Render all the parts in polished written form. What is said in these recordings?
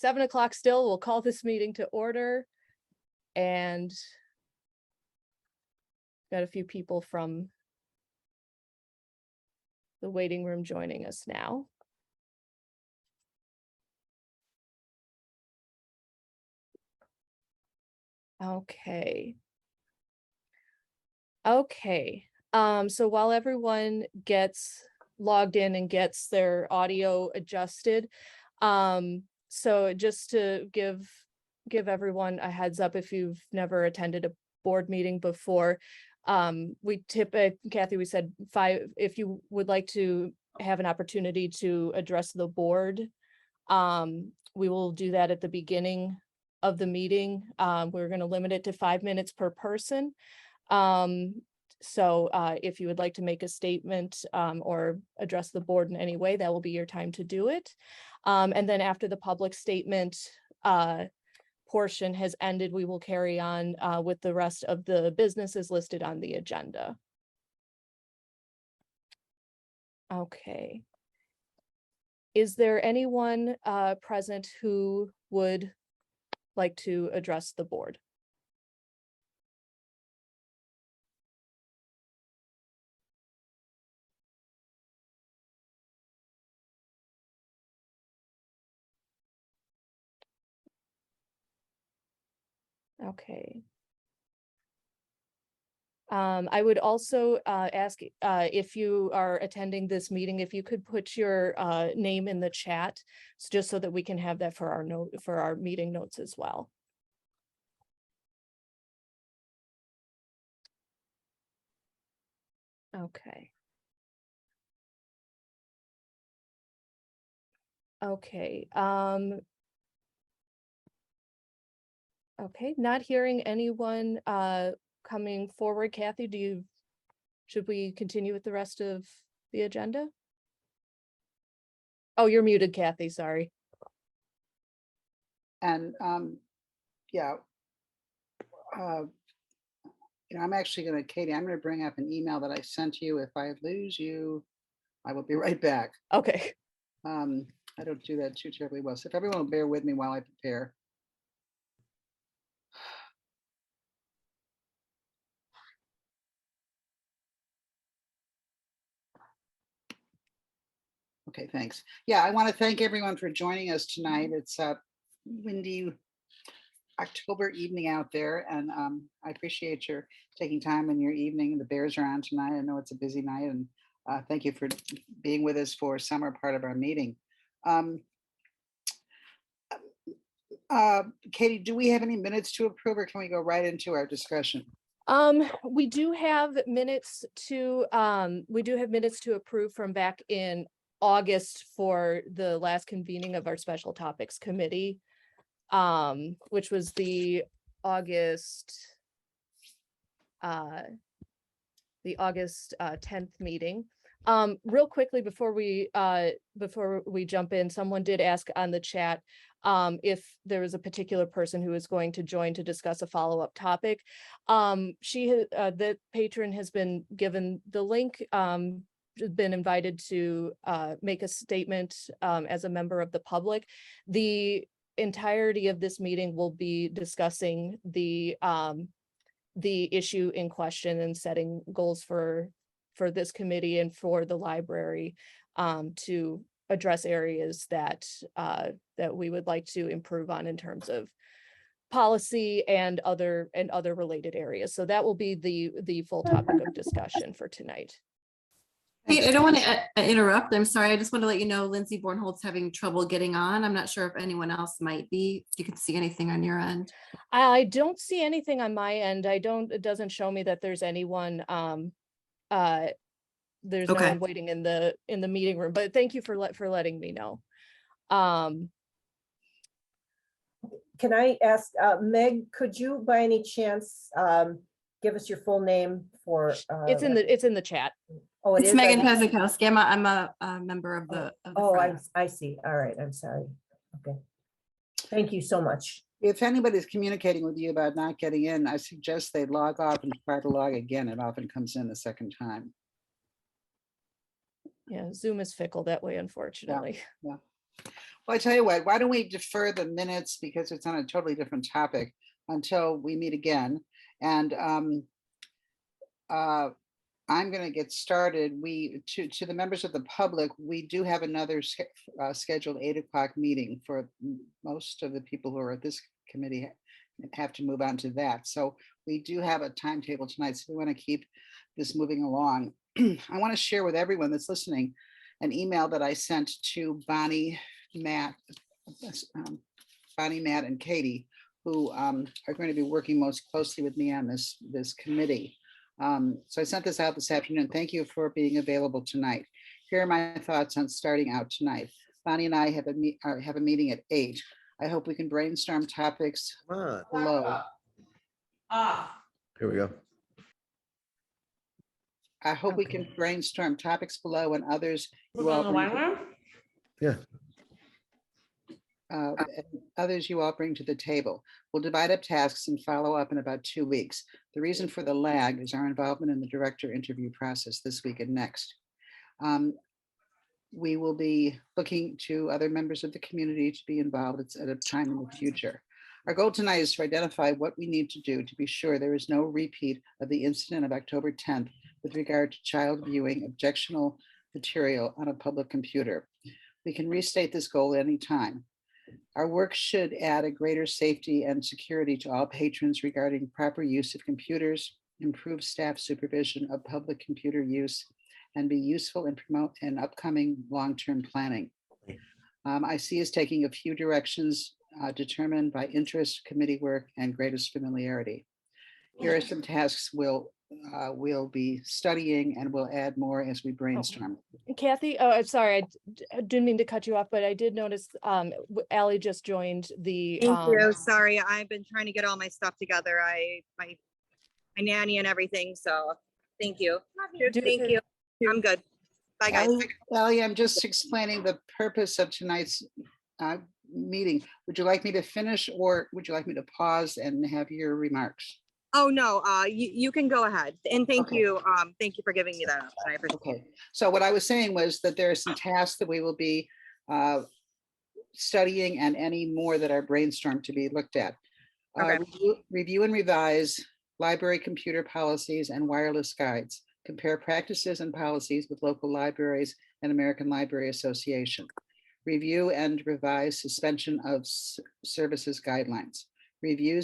7 o'clock still. We'll call this meeting to order. And got a few people from the waiting room joining us now. Okay. So while everyone gets logged in and gets their audio adjusted, so just to give everyone a heads up, if you've never attended a board meeting before, Kathy, we said 5, if you would like to have an opportunity to address the board, we will do that at the beginning of the meeting. We're going to limit it to 5 minutes per person. So if you would like to make a statement or address the board in any way, that will be your time to do it. And then after the public statement portion has ended, we will carry on with the rest of the businesses listed on the agenda. Okay. Is there anyone present who would like to address the board? Okay. I would also ask if you are attending this meeting, if you could put your name in the chat, just so that we can have that for our meeting notes as well. Okay. Okay. Okay, not hearing anyone coming forward. Kathy, should we continue with the rest of the agenda? Oh, you're muted, Kathy, sorry. And yeah, I'm actually going to, Katie, I'm going to bring up an email that I sent you. If I lose you, I will be right back. Okay. I don't do that too terribly well. So if everyone will bear with me while I prepare. Okay, thanks. Yeah, I want to thank everyone for joining us tonight. It's a windy October evening out there, and I appreciate your taking time in your evening. The Bears are on tonight. I know it's a busy night, and thank you for being with us for summer part of our meeting. Katie, do we have any minutes to approve, or can we go right into our discussion? We do have minutes to approve from back in August for the last convening of our special topics committee, which was the August 10th meeting. Real quickly before we jump in, someone did ask on the chat if there was a particular person who is going to join to discuss a follow-up topic. The patron has been given the link, been invited to make a statement as a member of the public. The entirety of this meeting will be discussing the issue in question and setting goals for this committee and for the library to address areas that we would like to improve on in terms of policy and other related areas. So that will be the full topic of discussion for tonight. Hey, I don't want to interrupt. I'm sorry. I just want to let you know Lindsay Bornhold's having trouble getting on. I'm not sure if anyone else might be. If you can see anything on your end. I don't see anything on my end. It doesn't show me that there's anyone there's no one waiting in the meeting room, but thank you for letting me know. Can I ask Meg, could you by any chance give us your full name for it's in the chat. Oh, it's Megan Pezikowski. I'm a member of the I see. All right, I'm sorry. Okay, thank you so much. If anybody's communicating with you about not getting in, I suggest they log off and try to log again. It often comes in the second time. Yeah, Zoom is fickle that way, unfortunately. Yeah. Well, I tell you what, why don't we defer the minutes because it's on a totally different topic until we meet again? And I'm going to get started. To the members of the public, we do have another scheduled 8 o'clock meeting for most of the people who are at this committee have to move on to that. So we do have a timetable tonight. So we want to keep this moving along. I want to share with everyone that's listening an email that I sent to Bonnie, Matt, and Katie, who are going to be working most closely with me on this committee. So I sent this out this afternoon. Thank you for being available tonight. Here are my thoughts on starting out tonight. Bonnie and I have a meeting at 8. I hope we can brainstorm topics below. Here we go. I hope we can brainstorm topics below and others you all bring to, Yeah. others you all bring to the table. We'll divide up tasks and follow up in about 2 weeks. The reason for the lag is our involvement in the director interview process this week and next. We will be looking to other members of the community to be involved at a time in the future. Our goal tonight is to identify what we need to do to be sure there is no repeat of the incident of October 10th with regard to child viewing objectionable material on a public computer. We can restate this goal at any time. Our work should add a greater safety and security to all patrons regarding proper use of computers, improve staff supervision of public computer use, and be useful in upcoming long-term planning. I see us taking a few directions determined by interest, committee work, and greatest familiarity. Here are some tasks we'll be studying, and we'll add more as we brainstorm. Kathy, oh, I'm sorry, I didn't mean to cut you off, but I did notice Ally just joined the. Thank you. Sorry, I've been trying to get all my stuff together. My nanny and everything. So thank you. Thank you. I'm good. Bye, guys. Ellie, I'm just explaining the purpose of tonight's meeting. Would you like me to finish, or would you like me to pause and have your remarks? Oh, no, you can go ahead. And thank Okay. you. Thank you for giving me that up. I appreciate it. Okay, so what I was saying was that there are some tasks that we will be studying, and any more that are brainstormed to be looked at. Okay. Review and revise library computer policies and wireless guides. Compare practices and policies with local libraries and American Library Association. Review and revise suspension of services guidelines. Review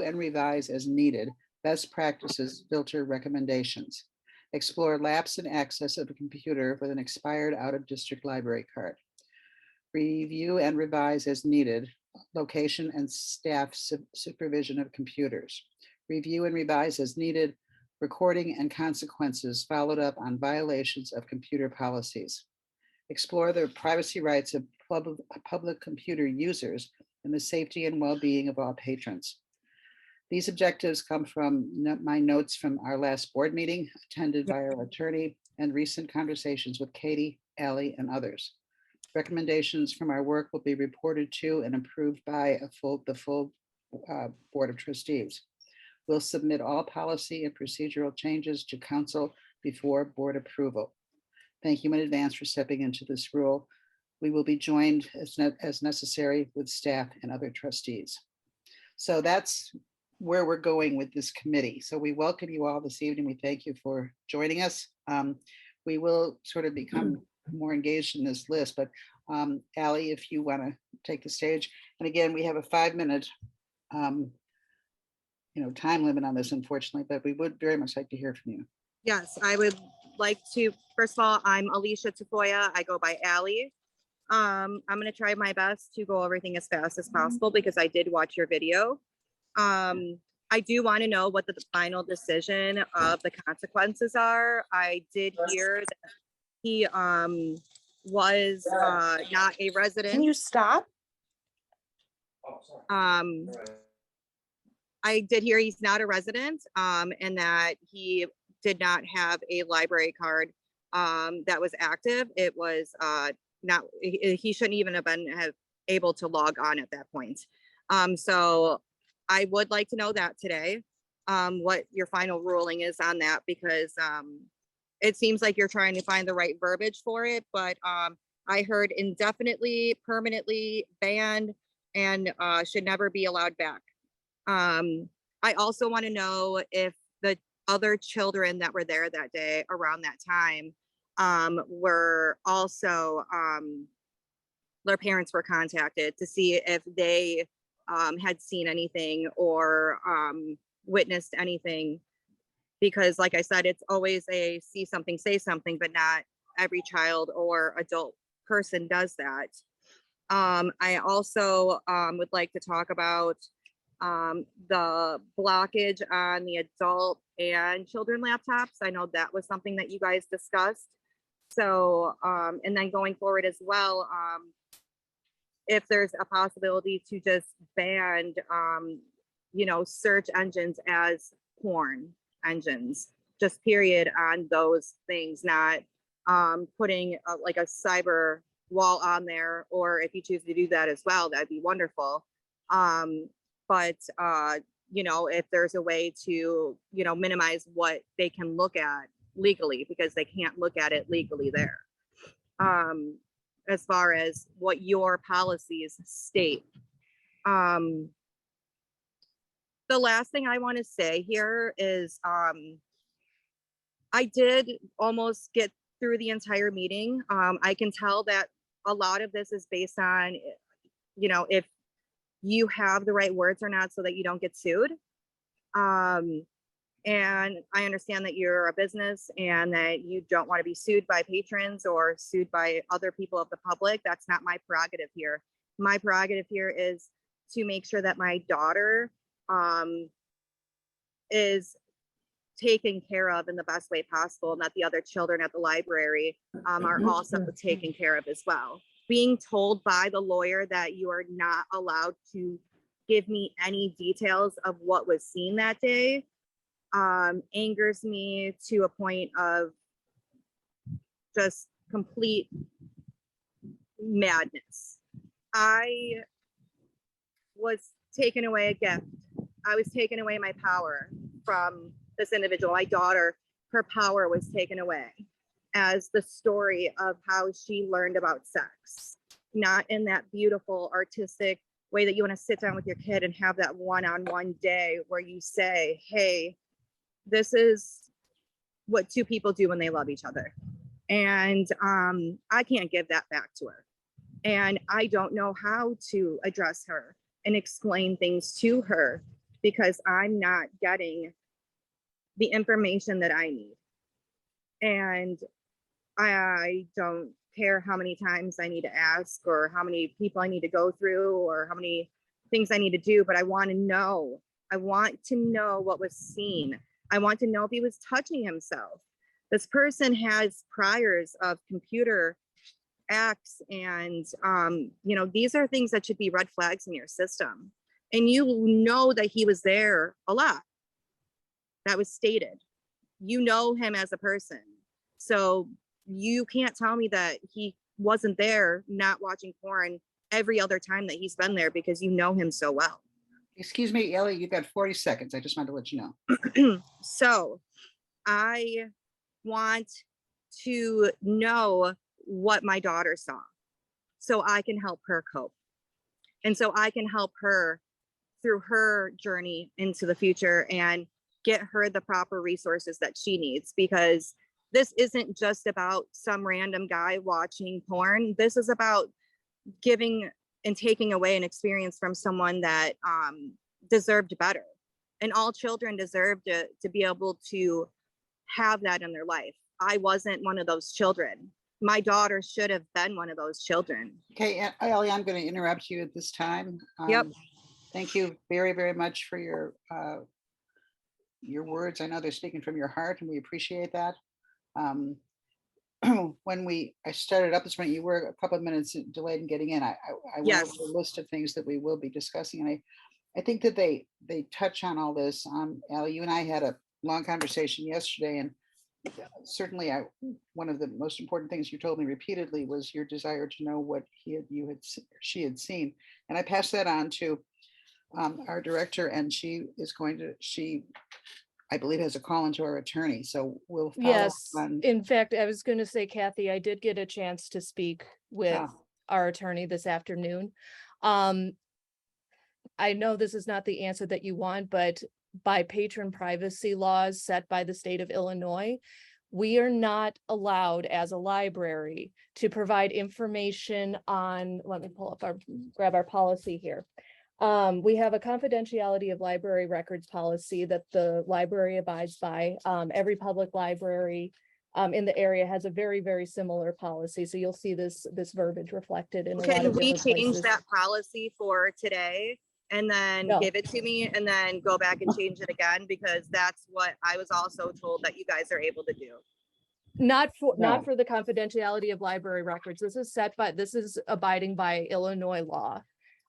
and revise as needed best practices filter recommendations. Explore lapse in access of a computer with an expired out-of-district library card. Review and revise as needed location and staff supervision of computers. Review and revise as needed recording and consequences followed up on violations of computer policies. Explore the privacy rights of public computer users and the safety and well-being of all patrons. These objectives come from my notes from our last board meeting attended by our attorney and recent conversations with Katie, Ally, and others. Recommendations from our work will be reported to and approved by the full Board of Trustees. We'll submit all policy and procedural changes to council before board approval. Thank you in advance for stepping into this role. We will be joined as necessary with staff and other trustees. So that's where we're going with this committee. So we welcome you all this evening. We thank you for joining us. We will sort of become more engaged in this list, but Ally, if you want to take the stage. And again, we have a 5-minute time limit on this, unfortunately, but we would very much like to hear from you. Yes, I would like to. First of all, I'm Alicia Tafoya. I go by Ally. I'm going to try my best to go everything as fast as possible because I did watch your video. I do want to know what the final decision of the consequences are. I did hear that he was not a resident. Can you stop? I did hear he's not a resident and that he did not have a library card that was active. It was not, he shouldn't even have been able to log on at that point. So I would like to know that today, what your final ruling is on that, because it seems like you're trying to find the right verbiage for it, but I heard indefinitely, permanently banned, and should never be allowed back. I also want to know if the other children that were there that day around that time were also, their parents were contacted to see if they had seen anything or witnessed anything. Because like I said, it's always a see something, say something, but not every child or adult person does that. I also would like to talk about the blockage on the adult and children laptops. I know that was something that you guys discussed. So, and then going forward as well, if there's a possibility to just ban, you know, search engines as porn engines, just period on those things, not putting like a cyber wall on there, or if you choose to do that as well, that'd be wonderful. But you know, if there's a way to, you know, minimize what they can look at legally, because they can't look at it legally there. As far as what your policies state. The last thing I want to say here is I did almost get through the entire meeting. I can tell that a lot of this is based on, you know, if you have the right words or not so that you don't get sued. And I understand that you're a business and that you don't want to be sued by patrons or sued by other people of the public. That's not my prerogative here. My prerogative here is to make sure that my daughter is taken care of in the best way possible, and that the other children at the library are also taken care of as well. Being told by the lawyer that you are not allowed to give me any details of what was seen that day angers me to a point of just complete madness. I was taken away a gift. I was taken away my power from this individual. My daughter, her power was taken away as the story of how she learned about sex, not in that beautiful artistic way that you want to sit down with your kid and have that one-on-one day where you say, hey, this is what two people do when they love each other. And I can't give that back to her. And I don't know how to address her and explain things to her because I'm not getting the information that I need. And I don't care how many times I need to ask or how many people I need to go through or how many things I need to do, but I want to know. I want to know what was seen. I want to know if he was touching himself. This person has priors of computer acts and, you know, these are things that should be red flags in your system. And you know that he was there a lot. That was stated. You know him as a person. So you can't tell me that he wasn't there not watching porn every other time that he's been there because you know him so well. Excuse me, Ellie, you've got 40 seconds. I just wanted to let you know. So I want to know what my daughter saw so I can help her cope. And so I can help her through her journey into the future and get her the proper resources that she needs, because this isn't just about some random guy watching porn. This is about giving and taking away an experience from someone that deserved better. And all children deserve to be able to have that in their life. I wasn't one of those children. My daughter should have been one of those children. Okay, Ellie, I'm going to interrupt you at this time. Yep. Thank you very, very much for your words. I know they're speaking from your heart, and we appreciate that. When I started up this morning, you were a couple of minutes delayed in getting in. I went Yes. over a list of things that we will be discussing, and I think that they touch on all this. Ellie, you and I had a long conversation yesterday, and certainly one of the most important things you told me repeatedly was your desire to know what she had seen, and I passed that on to our director, and she I believe, has a call into our attorney, so we'll follow up Yes, on. in fact, I was gonna say, Kathy, I did get a chance to speak with Oh. our attorney this afternoon. Um, I know this is not the answer that you want, but by patron privacy laws set by the state of Illinois, we are not allowed as a library to provide information on, let me grab our policy here. We have a confidentiality of library records policy that the library abides by. Every public library in the area has a very, very similar policy. So you'll see this verbiage reflected in a lot Can of we different change places. that policy for today and then No. give it to me and then go back and change it again? Because that's what I was also told that you guys are able to do. Not No. for the confidentiality of library records. This is abiding by Illinois law.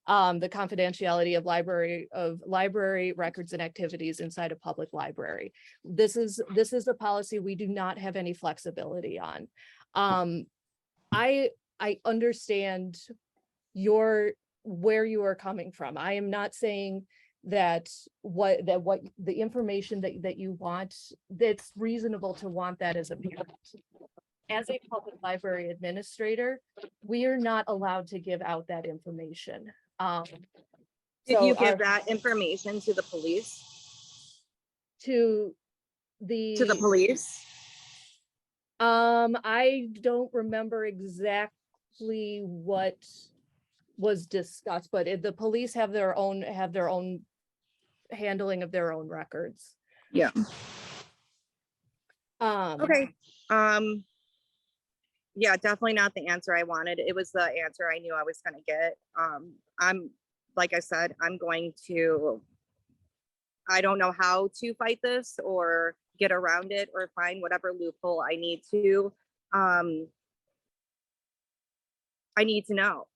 The confidentiality of library records and activities inside a public library. This is a policy we do not have any flexibility on. I understand where you are coming from. I am not saying that what the information that you want, that's reasonable to want that as a parent. As a public library administrator, we are not allowed to give out that information. Did So you give that information to the police? to To the police? I don't remember exactly what was discussed, but the police have their own handling of their own records. Yeah. Okay. Yeah, definitely not the answer I wanted. It was the answer I knew I was going to get. Like I said, I don't know how to fight this or get around it or find whatever loophole I need to. I need to know.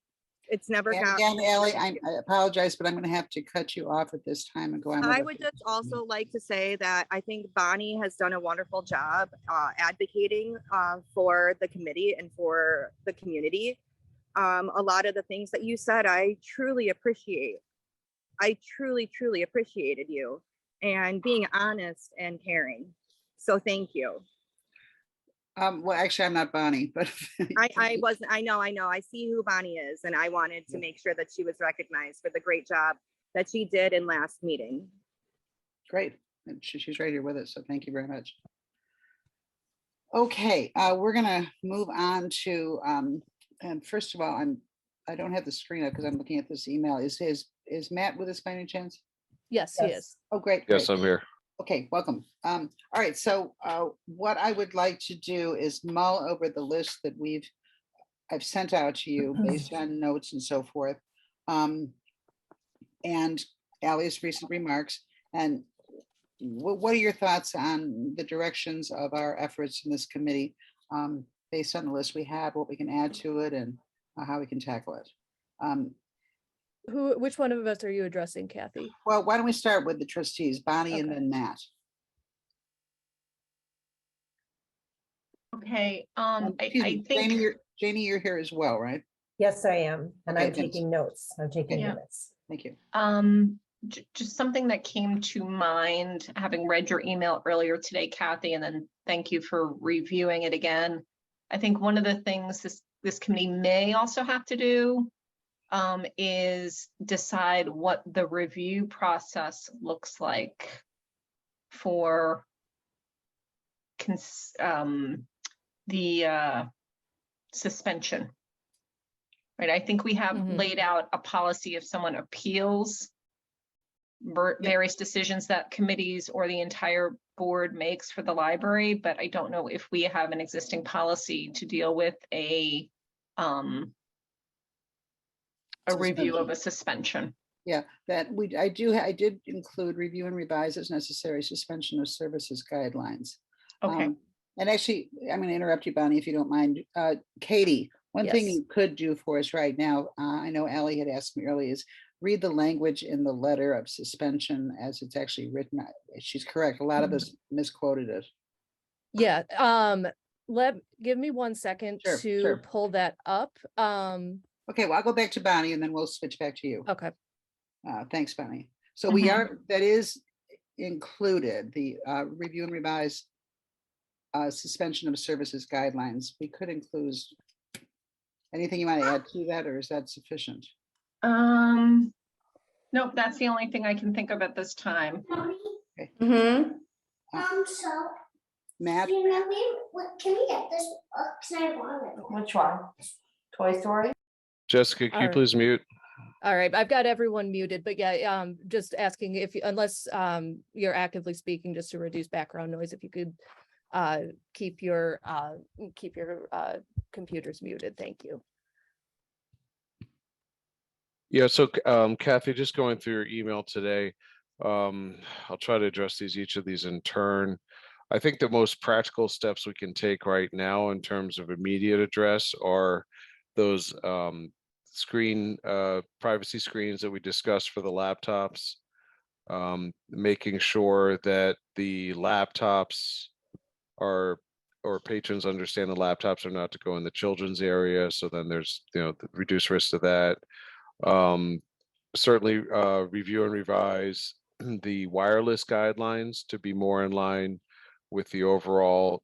It's never And happened. again, Ally, I apologize, but I'm going to have to cut you off at this time and go on. I would just also like to say that I think Bonnie has done a wonderful job advocating for the committee and for the community. A lot of the things that you said, I truly appreciate. I truly, truly appreciated you and being honest and caring. So thank you. Well, actually, I'm not Bonnie, but I know. I see who Bonnie is, and I wanted to make sure that she was recognized for the great job that she did in last meeting. great. And she's right here with us, so thank you very much. Okay, we're gonna move on to, and first of all, I don't have the screen up because I'm looking at this email. Is Matt with us by any chance? Yes, he Yes. is. Oh, great. Yes, great. I'm here. Okay, welcome. All right, so what I would like to do is mull over the list that I've sent out to you based on notes and so forth. And Ally's recent remarks. And what are your thoughts on the directions of our efforts in this committee based on the list we have, what we can add to it and how we can tackle it? Which one of us are you addressing, Kathy? Well, why don't we start with the trustees, Bonnie and Okay. then Matt. Okay, And excuse me, Janie, you're here as well, right? Yes, I am, and Okay, I'm thanks. taking notes. I'm taking Yeah. minutes. Thank you. just something that came to mind, having read your email earlier today, Kathy, and then thank you for reviewing it again. I think one of the things this committee may also have to do is decide what the review process looks like for the suspension. Right, I think we have Mhm. laid out a policy if someone appeals various decisions that committees or the entire board makes for the library, but I don't know if we have an existing policy to deal with a review of a suspension. Yeah, I did include review and revise as necessary suspension of services guidelines. Okay. And actually, I'm going to interrupt you, Bonnie, if you don't mind. Katie, one thing Yes. you could do for us right now, I know Ally had asked me earlier, is read the language in the letter of suspension as it's actually written. She's correct. A lot of us misquoted it. Yeah, give me 1 second Sure, to sure. pull that up. Okay, well, I'll go back to Bonnie and then we'll switch back to you. Okay. Thanks, Bonnie. So we are, that is included the review and revise suspension of services guidelines. We could include anything you want to add to that, or is that sufficient? Nope, that's the only thing I can think of at this time. Mhm. So, Matt, you know, can we get this book? 'Cause I want it. Which one? Toy Story? Jessica, can you Alright. please mute? All right, I've got everyone muted, but yeah, just asking if, unless you're actively speaking, just to reduce background noise, if you could keep your computers muted, thank you. Yeah, so Kathy, just going through your email today, I'll try to address each of these in turn. I think the most practical steps we can take right now in terms of immediate address are those privacy screens that we discussed for the laptops, making sure that the laptops are, or patrons understand the laptops are not to go in the children's area. So then there's, the reduced risk to that. Certainly review and revise the wireless guidelines to be more in line with the overall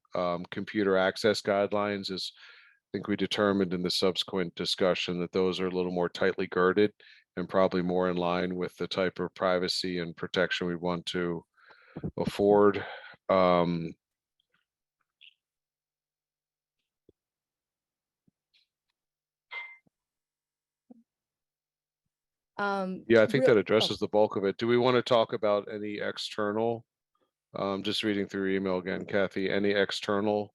computer access guidelines. As I think we determined in the subsequent discussion that those are a little more tightly girded and probably more in line with the type of privacy and protection we want to afford. Yeah, I think that addresses the bulk of it. Do we want to talk about any external? Just reading through your email again, Kathy, any external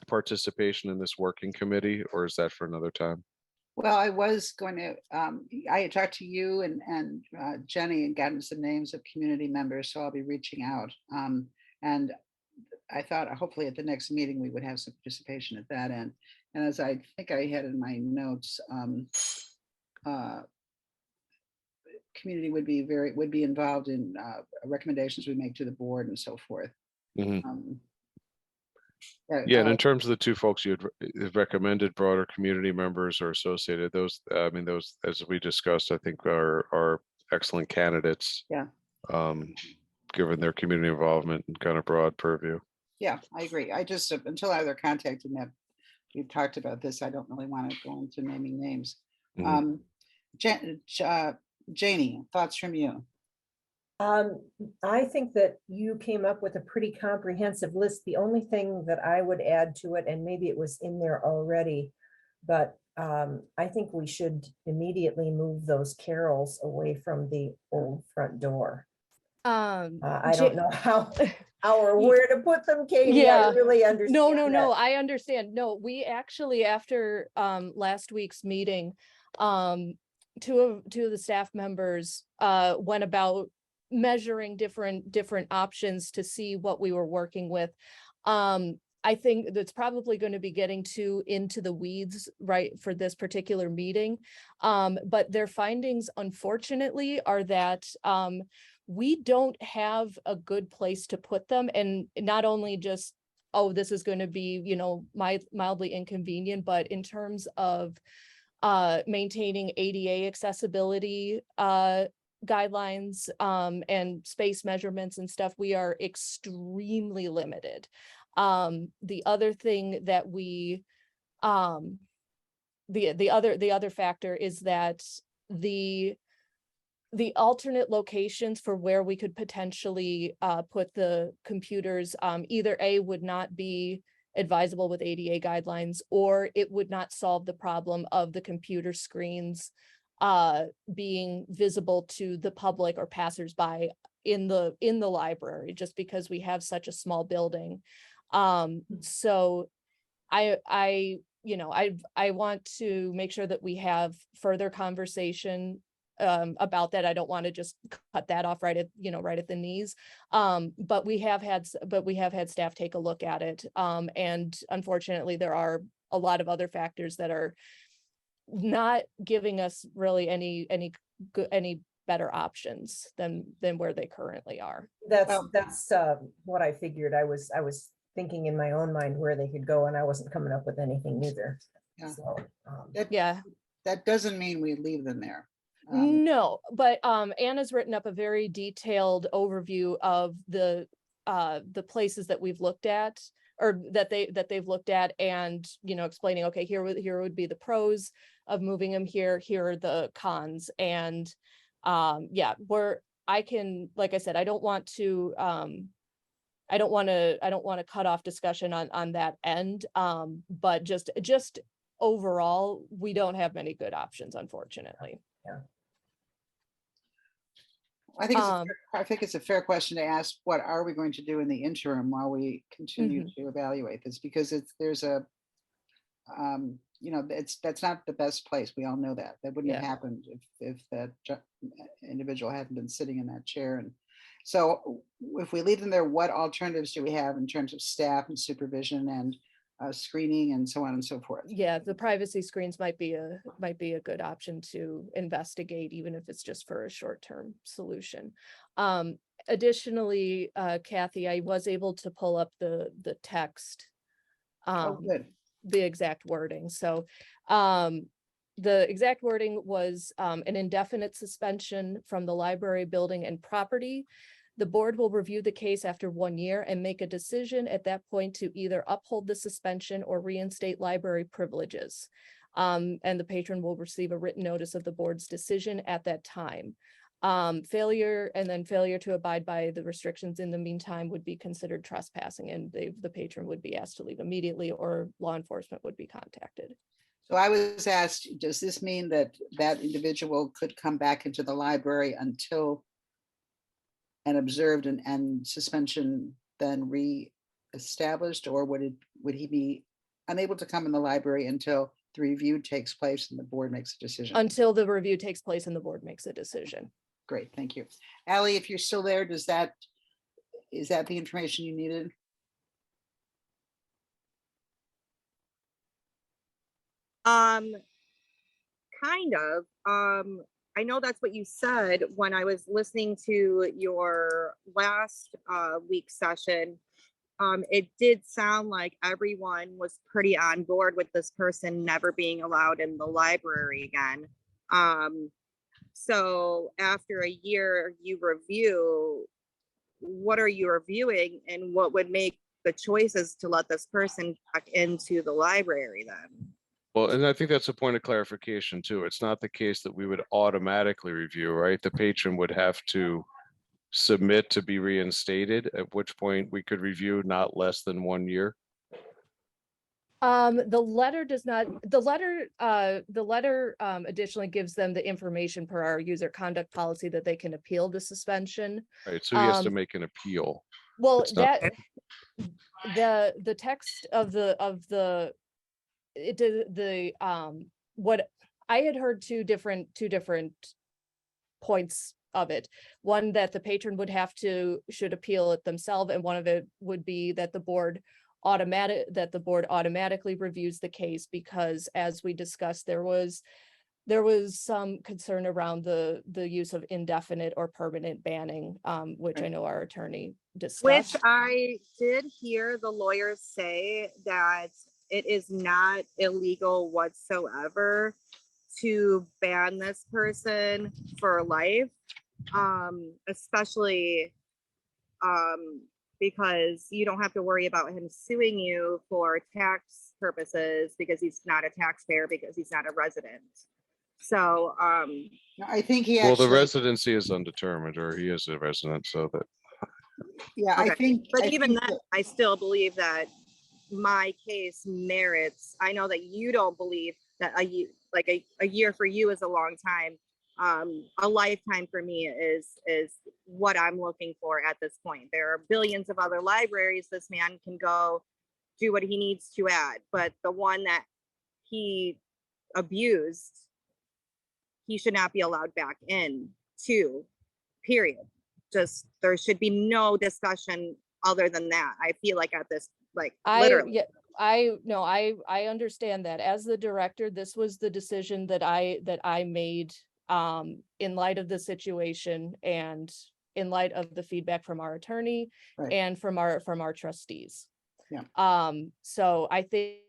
participation in this working committee, or is that for another time? well, I was going to, I had talked to you and Jenny and gotten some names of community members, so I'll be reaching out. And I thought hopefully at the next meeting, we would have some participation at that end. And as I think I had in my notes, community would be involved in recommendations we make to the board and so forth. Mhm. Yeah, and in terms of the two folks you had recommended, broader community members or associated, those, I mean, those, as we discussed, I think are excellent candidates. Yeah. Given their community involvement and kind of broad purview. Yeah, I agree. I just, until either contacted them, we've talked about this, I don't really want to go into naming names. Mhm. Janie, thoughts from you? I think that you came up with a pretty comprehensive list. The only thing that I would add to it, and maybe it was in there already, but I think we should immediately move those carols away from the old front door. I don't know how or where to put them, Katie. Yeah. I really understand. No, I understand. No, we actually, after last week's meeting, two of the staff members went about measuring different options to see what we were working with. I think that's probably going to be getting too into the weeds, right, for this particular meeting. But their findings, unfortunately, are that we don't have a good place to put them. And not only just, oh, this is going to be, mildly inconvenient, but in terms of maintaining ADA accessibility guidelines and space measurements and stuff, we are extremely limited. The other thing that we, the other factor is that the alternate locations for where we could potentially put the computers, either A, would not be advisable with ADA guidelines, or it would not solve the problem of the computer screens being visible to the public or passersby in the library, just because we have such a small building. So I want to make sure that we have further conversation about that. I don't want to just cut that off right at the knees. But we have had staff take a look at it. And unfortunately, there are a lot of other factors that are not giving us really any better options than where they currently are. That's what I figured. I was thinking in my own mind where they could go, and I wasn't coming up with anything either. Yeah. So, That doesn't mean we leave them there. No, but Anna's written up a very detailed overview of the places that we've looked at, or that they've looked at, and explaining, okay, here would be the pros of moving them here, here are the cons. And yeah, I can, like I said, I don't want to cut off discussion on that end. But just overall, we don't have many good options, unfortunately. I think it's a fair question to ask, what are we going to do in the interim while we continue to evaluate this? Because that's not the best place. We all know that. That wouldn't have happened if that individual hadn't been sitting in that chair. And so if we leave them there, what alternatives do we have in terms of staff and supervision and screening and so on and so forth? Yeah, the privacy screens might be a good option to investigate, even if it's just for a short-term solution. Additionally, Kathy, I was able to pull up the text, Good. the exact wording. So the exact wording was an indefinite suspension from the library building and property. The board will review the case after 1 year and make a decision at that point to either uphold the suspension or reinstate library privileges. And the patron will receive a written notice of the board's decision at that time. Failure to abide by the restrictions in the meantime would be considered trespassing, and the patron would be asked to leave immediately, or law enforcement would be contacted. So I was asked, does this mean that that individual could come back into the library until and observed and suspension then re-established, or would he be unable to come in the library until the review takes place and the board makes a decision? Until the review takes place and the board makes a decision. Great, thank you. Ally, if you're still there, is that the information you needed? Kind of. I know that's what you said when I was listening to your last week's session. It did sound like everyone was pretty on board with this person never being allowed in the library again. So after a year, you review, what are you reviewing, and what would make the choices to let this person back into the library then? Well, and I think that's a point of clarification too. It's not the case that we would automatically review, right? The patron would have to submit to be reinstated, at which point we could review not less than 1 year. The letter does not, the letter additionally gives them the information per our user conduct policy that they can appeal the suspension. Right, so he has to make an appeal. Well, It's not- the text of what I had heard two different points of it. One, that the patron should appeal it themselves, and one of it would be that the board automatically reviews the case, because as we discussed, there was some concern around the use of indefinite or permanent banning, which I know our attorney discussed. Which I did hear the lawyers say that it is not illegal whatsoever to ban this person for life, especially because you don't have to worry about him suing you for tax purposes because he's not a taxpayer, because he's not a resident. So I think he Well, the actually, residency is undetermined, or he is a resident, so that. yeah, okay. I think. But I even think then, that- I still believe that my case merits. I know that you don't believe that a year for you is a long time. A lifetime for me is what I'm looking for at this point. There are billions of other libraries this man can go do what he needs to at, but the one that he abused, he should not be allowed back in to, period. Just, there should be no discussion other than that. I feel like at this, literally. I understand that. As the director, this was the decision that I made in light of the situation and in light of the feedback from our attorney and from our trustees. Yeah. So I think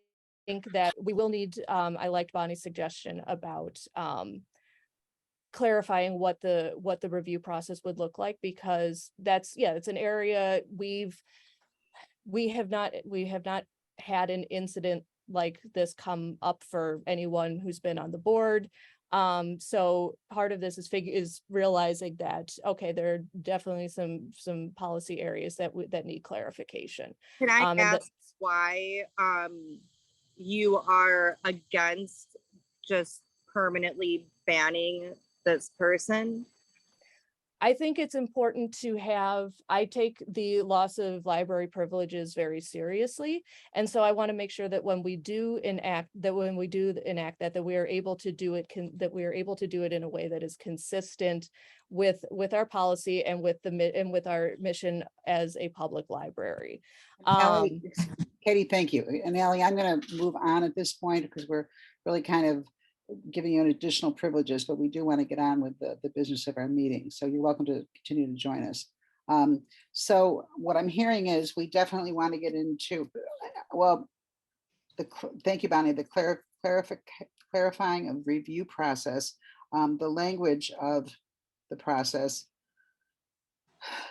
that we will need, I liked Bonnie's suggestion about clarifying what the review process would look like, because it's an area we have not had an incident like this come up for anyone who's been on the board. So part of this is realizing that, okay, there are definitely some policy areas that need clarification. Can I And ask why you are against just permanently banning this person? I think it's important to I take the loss of library privileges very seriously. And so I want to make sure that when we do enact that, we are able to do it, in a way that is consistent with our policy and with our mission as a public library. Ally, Katie, thank you. And Ally, I'm going to move on at this point because we're really kind of giving you additional privileges, but we do want to get on with the business of our meeting. So you're welcome to continue to join us. So what I'm hearing is we definitely want to get into, well, thank you, Bonnie, the clarifying of review process, the language of the process.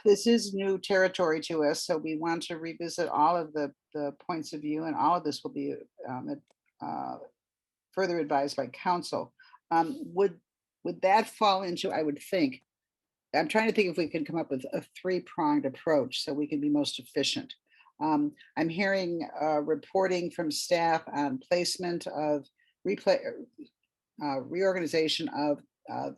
This is new territory to us, so we want to revisit all of the points of view, and all of this will be further advised by counsel. Would that fall into, I would think, I'm trying to think if we can come up with a three-pronged approach so we can be most efficient. I'm hearing reporting from staff on placement of reorganization of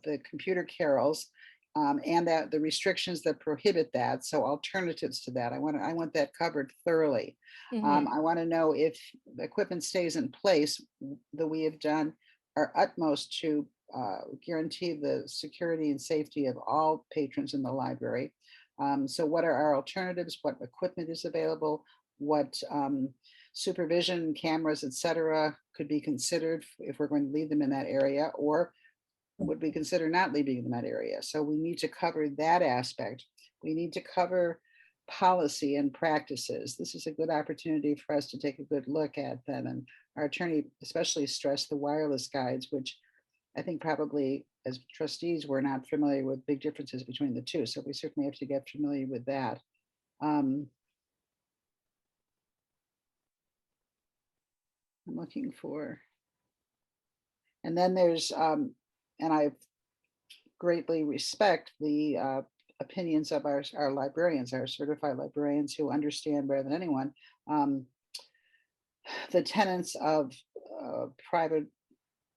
the computer carols, and that the restrictions that prohibit that, so alternatives to that. I want that covered thoroughly. I want to know if the equipment stays in place, that we have done our utmost to guarantee the security and safety of all patrons in the library. So what are our alternatives? What equipment is available? What supervision, cameras, etc., could be considered if we're going to leave them in that area, or would we consider not leaving in that area? So we need to cover that aspect. We need to cover policy and practices. This is a good opportunity for us to take a good look at them. And our attorney especially stressed the wireless guides, which I think probably as trustees, we're not familiar with big differences between the two. So we certainly have to get familiar with that. I'm looking for, and then there's, and I greatly respect the opinions of our librarians, our certified librarians, who understand better than anyone the tenets of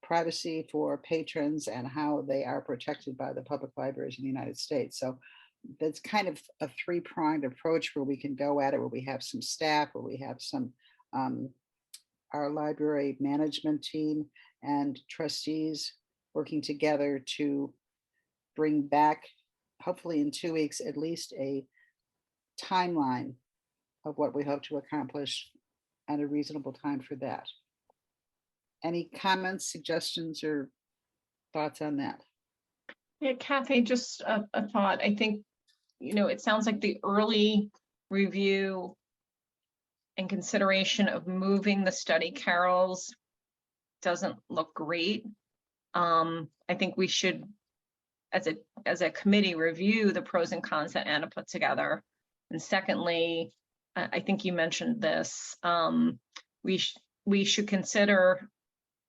privacy for patrons and how they are protected by the public libraries in the United States. So that's kind of a three-pronged approach where we can go at it, where we have some staff, where we have some our library management team and trustees working together to bring back, hopefully in 2 weeks, at least a timeline of what we hope to accomplish at a reasonable time for that. Any comments, suggestions, or thoughts on that? Yeah, Kathy, just a thought. I think, it sounds like the early review and consideration of moving the study carols doesn't look great. I think we should, as a committee, review the pros and cons that Anna put together. And secondly, I think you mentioned this, we should consider,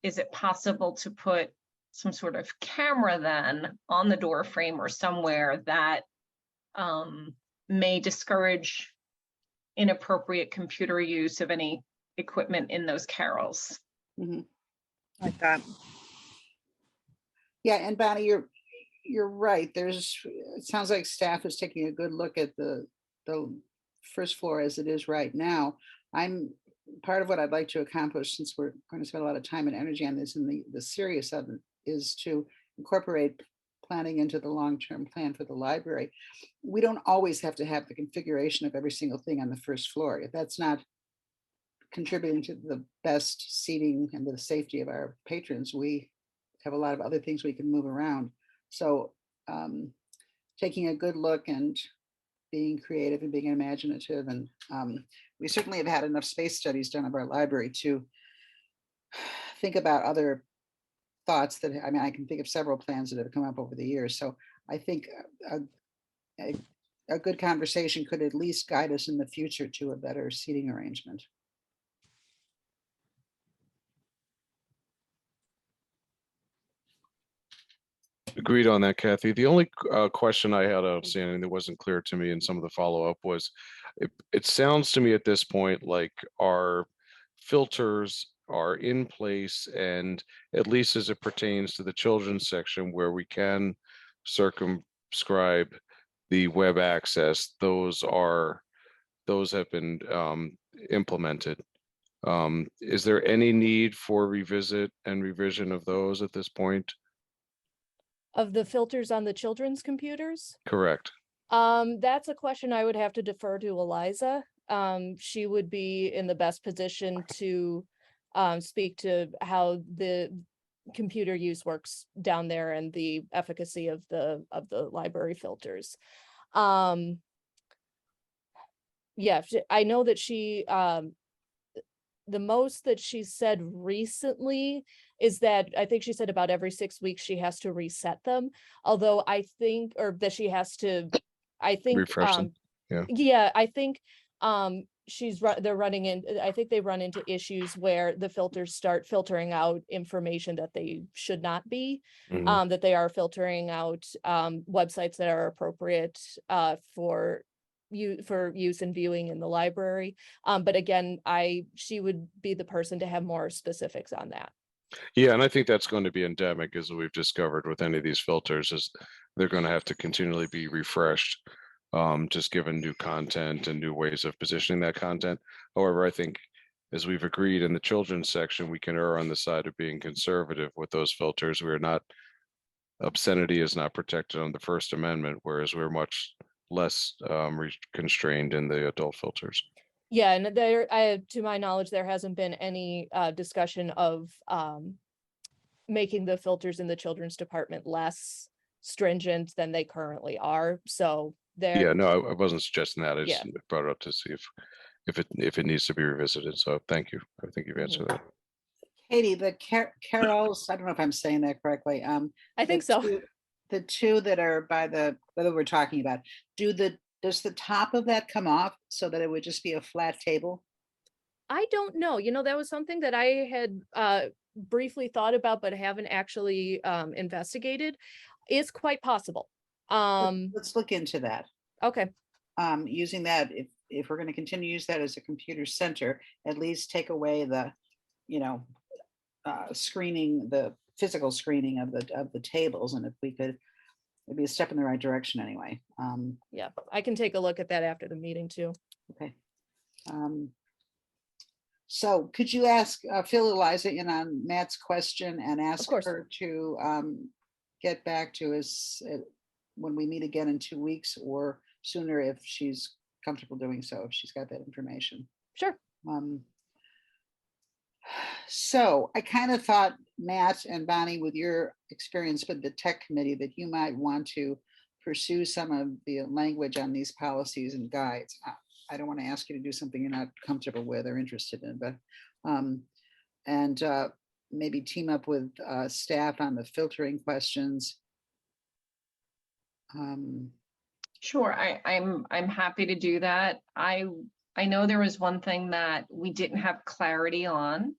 is it possible to put some sort of camera then on the door frame or somewhere that may discourage inappropriate computer use of any equipment in those carols? Mm-hmm. Like that. Yeah, and Bonnie, you're right. It sounds like staff is taking a good look at the first floor as it is right now. Part of what I'd like to accomplish, since we're going to spend a lot of time and energy on this, and the serious of it is to incorporate planning into the long-term plan for the library. We don't always have to have the configuration of every single thing on the first floor. If that's not contributing to the best seating and the safety of our patrons, we have a lot of other things we can move around. So taking a good look and being creative and being imaginative, and we certainly have had enough space studies done of our library to think about other thoughts that, I mean, I can think of several plans that have come up over the years. So I think a, a good conversation could at least guide us in the future to a better seating arrangement. Agreed on that, Kathy. The only question I had outstanding that wasn't clear to me in some of the follow-up was, it sounds to me at this point like our filters are in place, and at least as it pertains to the children's section where we can circumscribe the web access, those have been implemented. Is there any need for revisit and revision of those at this point? Of the filters on the children's computers? Correct. That's a question I would have to defer to Eliza. She would be in the best position to speak to how the computer use works down there and the efficacy of the library filters. Yeah, I know that she the most that she said recently is that I think she said about every 6 weeks she has to reset them. Although I think, or that she has to, I think, Refresh them. Yeah. yeah, I think they're running in, I think they run into issues where the filters start filtering out information that they should not be, Mhm. that they are filtering out websites that are appropriate for use and viewing in the library. But again, she would be the person to have more specifics on that. Yeah, and I think that's going to be endemic, as we've discovered with any of these filters, is they're going to have to continually be refreshed, just given new content and new ways of positioning that content. However, I think, as we've agreed in the children's section, we can err on the side of being conservative with those filters. Obscenity is not protected on the First Amendment, whereas we're much less constrained in the adult filters. Yeah, and to my knowledge, there hasn't been any discussion of making the filters in the children's department less stringent than they currently are. So Yeah, no, I wasn't suggesting that. I just Yeah. brought it up to see if it needs to be revisited. So thank you. I think you've answered that. Katie, the Carols, I don't know if I'm saying that correctly. I think so. The two that are by that we're talking about, does the top of that come off so that it would just be a flat table? I don't know. That was something that I had briefly thought about, but haven't actually investigated. It's quite possible. Let's look into that. Okay. Using that, if we're going to continue to use that as a computer center, at least take away the, screening, the physical screening of the tables, and if we could, it'd be a step in the right direction anyway. Yeah, I can take a look at that after the meeting too. Okay. So could you fill Eliza in on Matt's question and ask her to get back to us when we meet again in 2 weeks or sooner, if she's comfortable doing so, if she's got that information. Sure. So I kind of thought, Matt and Bonnie, with your experience with the tech committee, that you might want to pursue some of the language on these policies and guides. I don't want to ask you to do something you're not comfortable with or interested in, but maybe team up with staff on the filtering questions. Sure, I'm happy to do that. I know there was one thing that we didn't have clarity on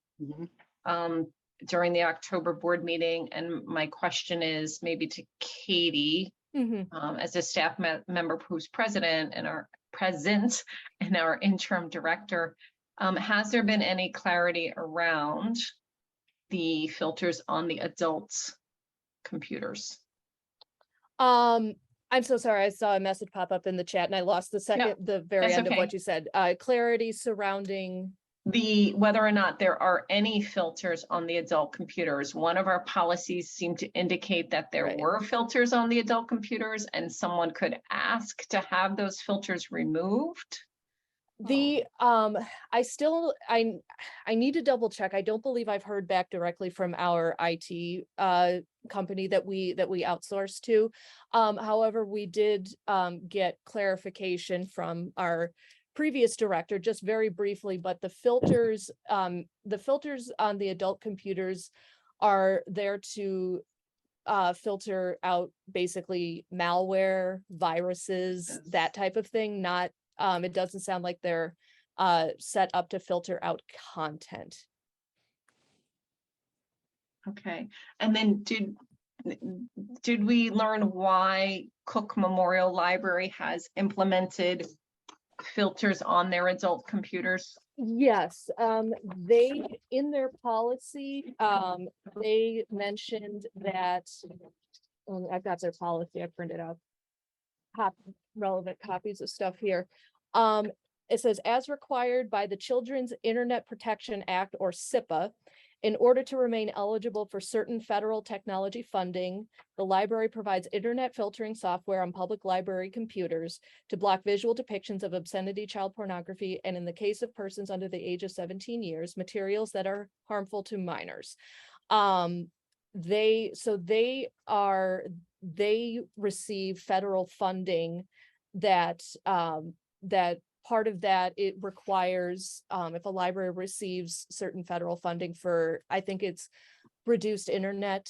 during the October board meeting, and my question is maybe to Katie, as a staff member who's present and our interim director. Has there been any clarity around the filters on the adults' computers? I'm so sorry. I saw a message pop up in the chat and I lost the very end of what you said. Clarity surrounding whether or not there are any filters on the adult computers. One of our policies seemed to indicate that there were filters on the adult computers, and someone could ask to have those filters removed. I need to double check. I don't believe I've heard back directly from our IT company that we outsource to. However, we did get clarification from our previous director, just very briefly, but the filters on the adult computers are there to filter out basically malware, viruses, that type of thing. Not, it doesn't sound like they're set up to filter out content. Okay, and then did we learn why Cook Memorial Library has implemented filters on their adult computers? Yes, they, in their policy, they mentioned that, I've got their policy, I printed out relevant copies of stuff here. It says, as required by the Children's Internet Protection Act, or SIPA, in order to remain eligible for certain federal technology funding, the library provides internet filtering software on public library computers to block visual depictions of obscenity, child pornography, and in the case of persons under the age of 17 years, materials that are harmful to minors. They receive federal funding that that part of that, it requires, if a library receives certain federal funding for, I think it's reduced internet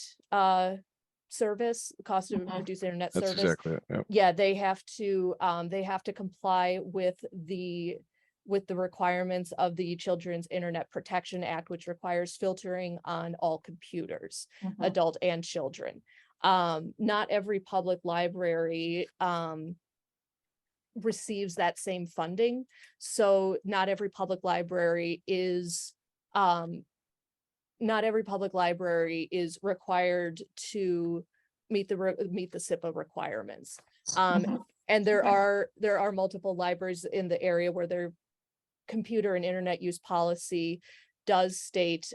service, cost of reduced internet That's service. exactly it. Yep. Yeah, they have to comply with the requirements of the Children's Internet Protection Act, which requires filtering on all computers, adult and children. Not every public library receives that same funding. So not every public library is required to meet the SIPA requirements. And there are multiple libraries in the area where their computer and internet use policy does state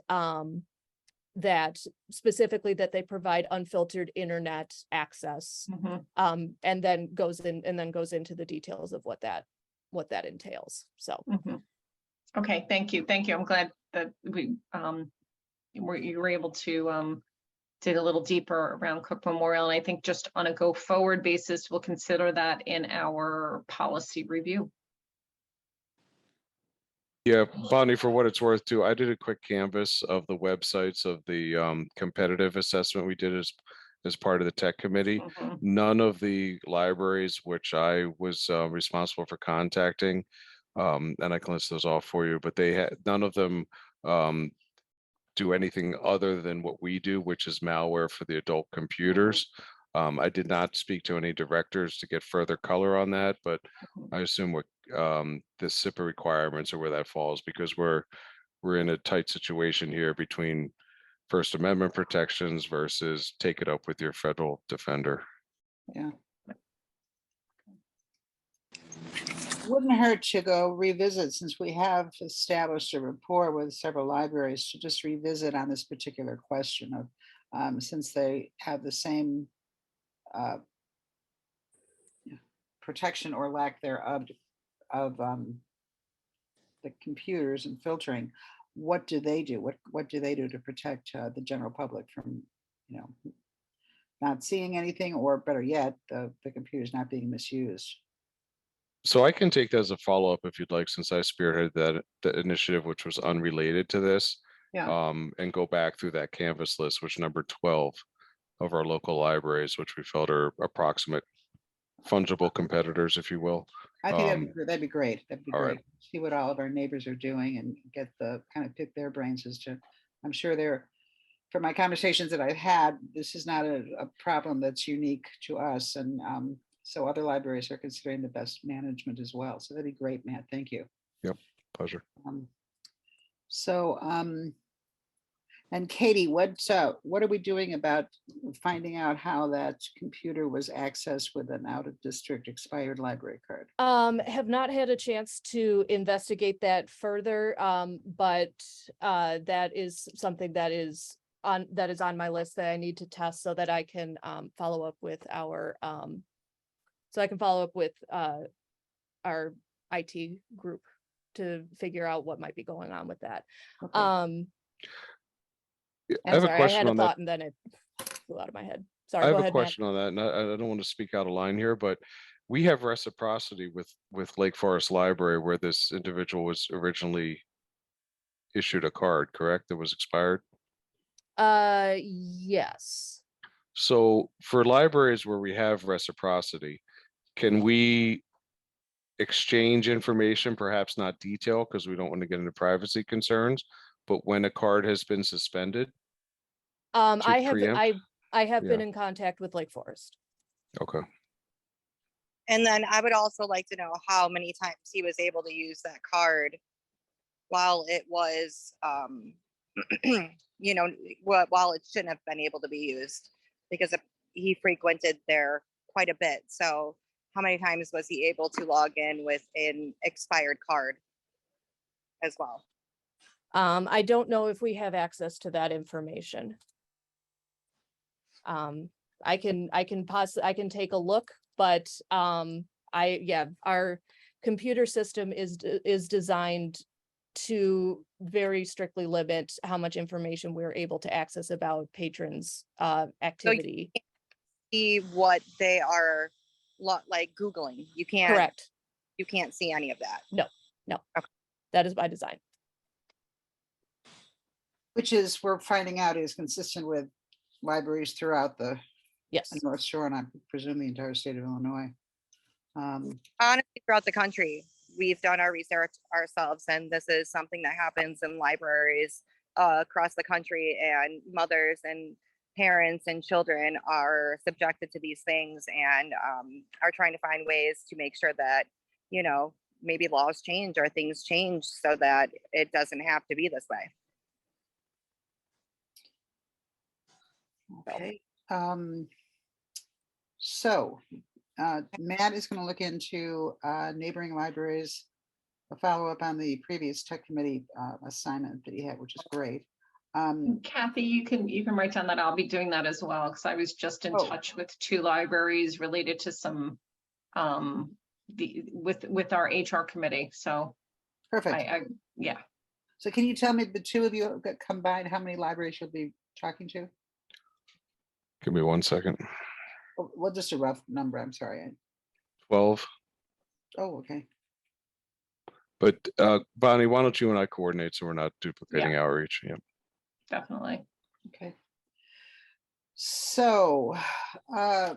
that specifically that they provide unfiltered internet access, and then goes into the details of what that entails. So Okay, thank you. I'm glad that you were able to dig a little deeper around Cook Memorial, and I think just on a go forward basis, we'll consider that in our policy review. Yeah, Bonnie, for what it's worth too, I did a quick canvas of the websites of the competitive assessment we did as part of the tech committee. None of the libraries which I was responsible for contacting, and I can list those all for you, but none of them do anything other than what we do, which is malware for the adult computers. I did not speak to any directors to get further color on that, but I assume what the SIPA requirements are where that falls, because we're in a tight situation here between First Amendment protections versus take it up with your federal defender. Yeah. Wouldn't hurt to go revisit, since we have established a rapport with several libraries, to just revisit on this particular question of, since they have the same protection or lack thereof of the computers and filtering, what do they do? What do they do to protect the general public from, not seeing anything, or better yet, the computers not being misused? So I can take that as a follow-up if you'd like, since I spearheaded the initiative, which was unrelated to this. Yeah. And go back through that canvas list, which number 12 of our local libraries, which we felt are approximate fungible competitors, if you will. I think that'd be great. That'd be all great. right. See what all of our neighbors are doing and get the kind of pick their brains as to, I'm sure from my conversations that I've had, this is not a problem that's unique to us. And so other libraries are considering the best management as well. So that'd be great, Matt. Thank you. Yep, pleasure. And Katie, what are we doing about finding out how that computer was accessed with an out-of-district expired library card? Have not had a chance to investigate that further, but that is something that is on my list that I need to test so that I can follow up with our IT group to figure out what might be going on with that. Okay. I have a question I had a on thought that. and then it flew out of my head. Sorry, I have go a ahead, question on that, and I don't want to speak out of line here, but we have reciprocity with Lake Forest Library, where this individual was originally issued a card, correct? That was expired. Yes. So for libraries where we have reciprocity, can we exchange information, perhaps not detail, because we don't want to get into privacy concerns, but when a card has been suspended? To I have, preempt? I have been Yeah. in contact with Lake Forest. Okay. And then I would also like to know how many times he was able to use that card while it was, you know, while it shouldn't have been able to be used, because he frequented there quite a bit. So how many times was he able to log in with an expired card as well? I don't know if we have access to that information. I can take a look, but our computer system is designed to very strictly limit how much information we're able to access about patrons' activity. See what they are like Googling. You can't. Correct. You can't see any of that. No. Okay. That is by design. Which is, we're finding out, is consistent with libraries throughout the Yes. North Shore, and I presume the entire state of Illinois. Honestly, throughout the country, we've done our research ourselves, and this is something that happens in libraries across the country, and mothers and parents and children are subjected to these things, and are trying to find ways to make sure that, you know, maybe laws change or things change so that it doesn't have to be this way. Okay. So Matt is going to look into neighboring libraries, a follow-up on the previous tech committee assignment that he had, which is great. Kathy, you can write down that I'll be doing that as well, because I was just in touch with 2 libraries related to some with our HR committee. So Perfect. yeah. So can you tell me, the 2 of you got combined, how many libraries you'll be talking to? Give me 1 second. Well, just a rough number. I'm sorry. 12. Oh, okay. But Bonnie, why don't you and I coordinate so we're not duplicating outreach? Yeah. Definitely. Okay. So, and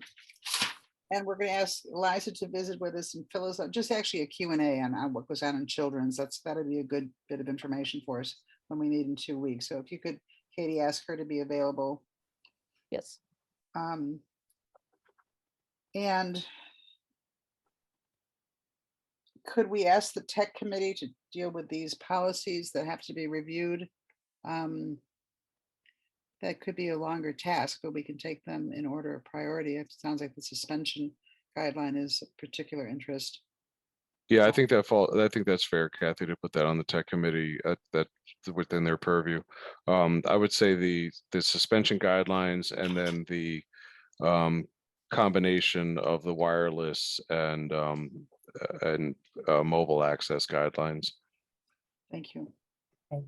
we're going to ask Eliza to visit with us and fill us up, just actually a Q&A on what goes on in children's. That'd be a good bit of information for us when we need in 2 weeks. So if you could, Katie, ask her to be available. Yes. And could we ask the tech committee to deal with these policies that have to be reviewed? That could be a longer task, but we can take them in order of priority. It sounds like the suspension guideline is of particular interest. Yeah, I think that's fair, Kathy, to put that on the tech committee that within their purview. I would say the suspension guidelines, and then the combination of the wireless and mobile access guidelines. Thank you. Okay.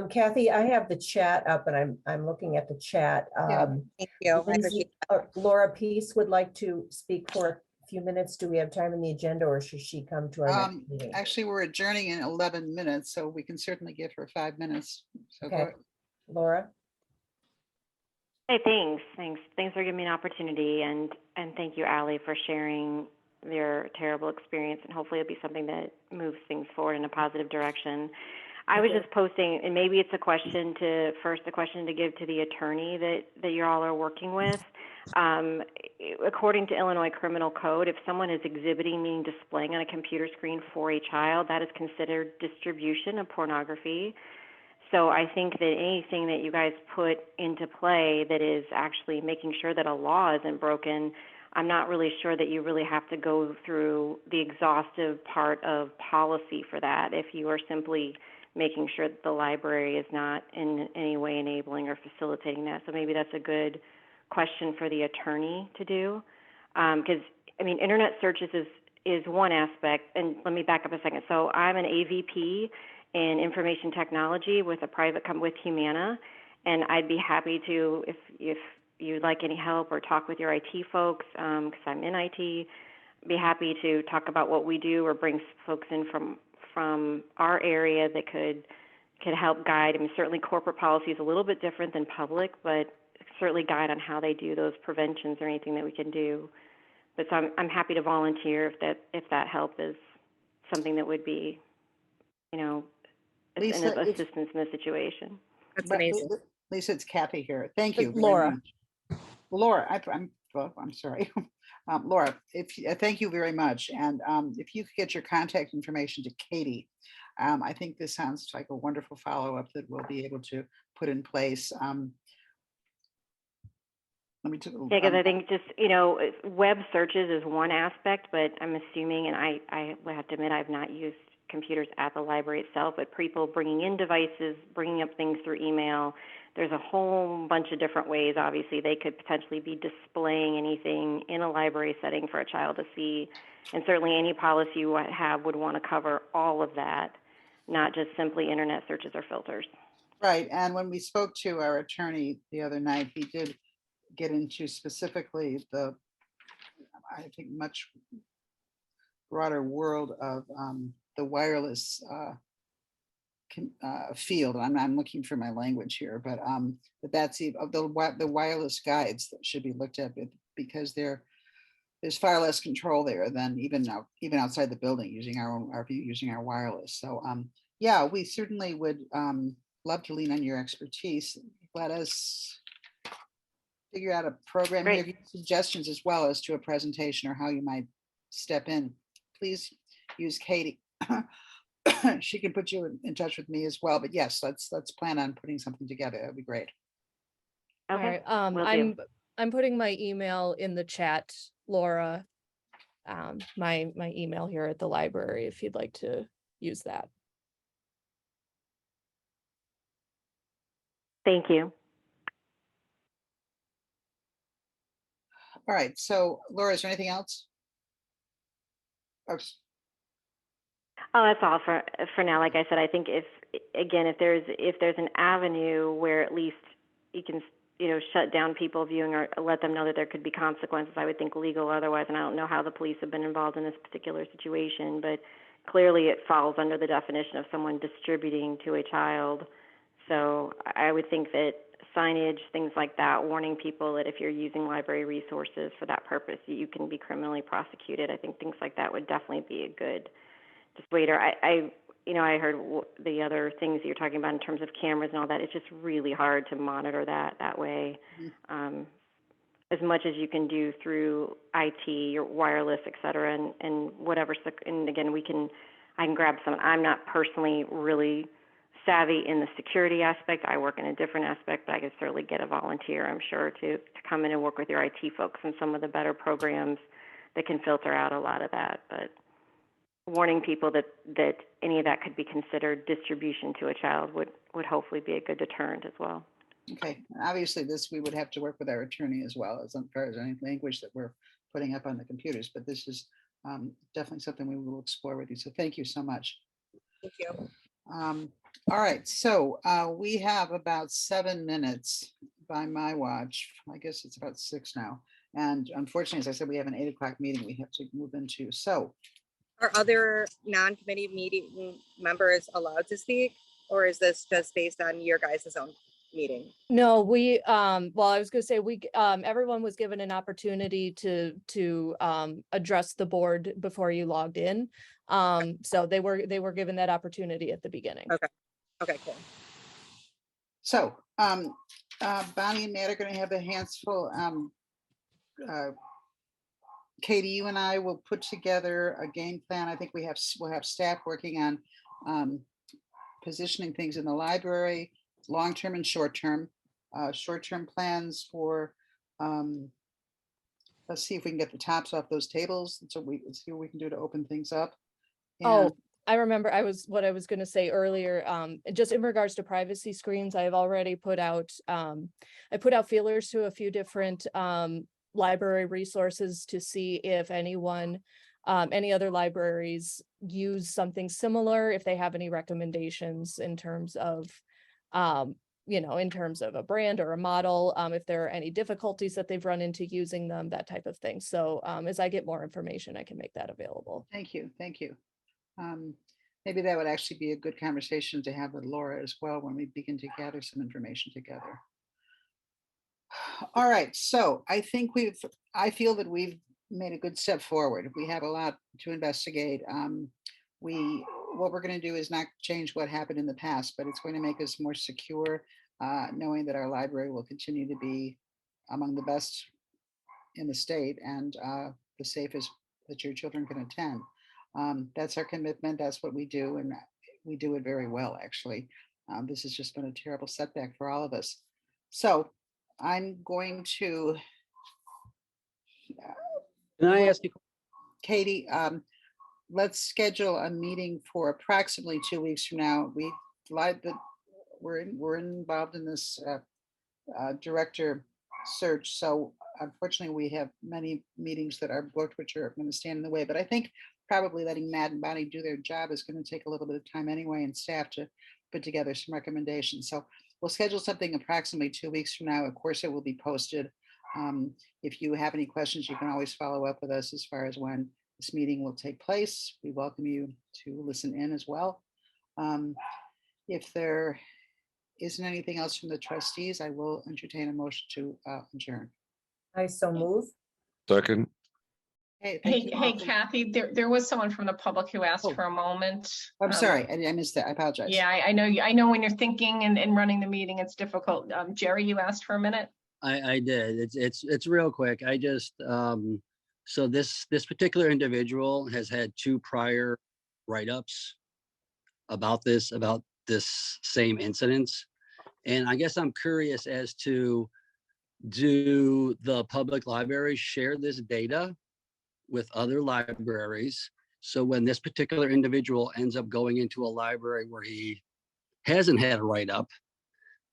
Kathy, I have the chat up, and I'm looking at the chat. Thank you. I Lindsay, Laura Peace would like to speak for a few minutes. Do we have time in the agenda, or should she come to our next meeting? Actually, we're adjourning in 11 minutes, so we can certainly give her 5 minutes. So Okay. Laura? Hey, thanks for giving me an opportunity, and thank you, Allie, for sharing your terrible experience, and hopefully it'll be something that moves things forward in a positive direction. I was just posting, and maybe it's a question to give to the attorney that you all are working with. According to Illinois Criminal Code, if someone is exhibiting, meaning displaying on a computer screen for a child, that is considered distribution of pornography. So I think that anything that you guys put into play that is actually making sure that a law isn't broken, I'm not really sure that you really have to go through the exhaustive part of policy for that if you are simply making sure that the library is not in any way enabling or facilitating that. So maybe that's a good question for the attorney to do. Because, I mean, internet searches is one aspect. And let me back up a second. So I'm an AVP in information technology with a private company with Humana. And I'd be happy to, if you'd like any help or talk with your IT folks, because I'm in IT, be happy to talk about what we do or bring folks in from our area that could could help guide. I mean, certainly corporate policy is a little bit different than public, but certainly guide on how they do those preventions or anything that we can do. But so I'm happy to volunteer if that help is something that would be, you know, an Lisa, assistance in the situation. That's but amazing. Lisa, it's Kathy here. Thank you. very Laura. much. Laura, I'm sorry. Laura, thank you very much. And if you could get your contact information to Katie, I think this sounds like a wonderful follow-up that we'll be able to put in place. Let me Yeah, because I think just, you know, web searches is one aspect, but I'm assuming, and I will have to admit, I've not used computers at the library itself, but people bringing in devices, bringing up things through email, there's a whole bunch of different ways, obviously, they could potentially be displaying anything in a library setting for a child to see. And certainly any policy you would want to cover all of that, not just simply internet searches or filters. Right. And when we spoke to our attorney the other night, he did get into specifically the, I think, much broader world of the wireless field. I'm looking for my language here, but that's the wireless guides that should be looked at, because there's far less control there than even outside the building using our wireless. So yeah, we certainly would love to lean on your expertise. Let us figure out a program. Great. Give you suggestions as well as to a presentation or how you might step in. Please use Katie. She can put you in touch with me as well. But yes, let's plan on putting something together. That'd be great. Okay. All right. Will do. I'm putting my email in the chat, Laura. My email here at the library, if you'd like to use that. Thank you. All right. So Laura, is there anything else? Oh, that's all for now. Like I said, I think if there's an avenue where at least you can, you know, shut down people viewing or let them know that there could be consequences, I would think legal otherwise. And I don't know how the police have been involved in this particular situation, but clearly it falls under the definition of someone distributing to a child. So I would think that signage, things like that, warning people that if you're using library resources for that purpose, you can be criminally prosecuted. I think things like that would definitely be a good dissuader. I heard the other things that you're talking about in terms of cameras and all that. It's just really hard to monitor that way. As much as you can do through IT, your wireless, et cetera, and whatever. And again, I can grab some. I'm not personally really savvy in the security aspect. I work in a different aspect, but I could certainly get a volunteer, I'm sure, to come in and work with your IT folks and some of the better programs that can filter out a lot of that. But warning people that any of that could be considered distribution to a child would hopefully be a good deterrent as well. Okay. Obviously, we would have to work with our attorney as well as far as any language that we're putting up on the computers. But this is definitely something we will explore with you. So thank you so much. Thank you. All right. So we have about 7 minutes by my watch. I guess it's about 6 now. And unfortunately, as I said, we have an 8 o'clock meeting we have to move into. So Are other non-committee meeting members allowed to speak, or is this just based on your guys' own meeting? No, we I was going to say everyone was given an opportunity to address the board before you logged in. So they were given that opportunity at the beginning. Okay, cool. So Bonnie and Matt are going to have their hands full. Katie, you and I will put together a game plan. I think we'll have staff working on positioning things in the library, long-term and short-term. Short-term plans for, let's see if we can get the tops off those tables. So let's see what we can do to open things up. Oh, I remember what I was going to say earlier, just in regards to privacy screens, I've already put out feelers to a few different library resources to see if any other libraries use something similar, if they have any recommendations in terms of in terms of a brand or a model, if there are any difficulties that they've run into using them, that type of thing. So as I get more information, I can make that available. Thank you. maybe that would actually be a good conversation to have with Laura as well when we begin to gather some information together. All right, so I feel that we've made a good step forward. We have a lot to investigate. What we're going to do is not change what happened in the past, but it's going to make us more secure, knowing that our library will continue to be among the best in the state and the safest that your children can attend. That's our commitment. That's what we do, and we do it very well, actually. This has just been a terrible setback for all of us. So I'm going to, Can I ask you? Katie, let's schedule a meeting for approximately 2 weeks from now. We're involved in this director search, so unfortunately we have many meetings that are booked, which are going to stand in the way. But I think probably letting Matt and Bonnie do their job is going to take a little bit of time anyway, and staff to put together some recommendations. So we'll schedule something approximately 2 weeks from now. Of course, it will be posted. If you have any questions, you can always follow up with us as far as when this meeting will take place. We welcome you to listen in as well. If there isn't anything else from the trustees, I will entertain a motion to adjourn. I so move. Second. Hey, thank you all Hey, for- Kathy, there was someone from the public who asked Oh. for a moment. I'm sorry, I missed that. I apologize. Yeah, I know I know when you're thinking and running the meeting, it's difficult. Jerry, you asked for a minute? I did. It's real quick. I just so this particular individual has had 2 prior write-ups about this same incident. And I guess I'm curious as to, do the public libraries share this data with other libraries? So when this particular individual ends up going into a library where he hasn't had a write-up,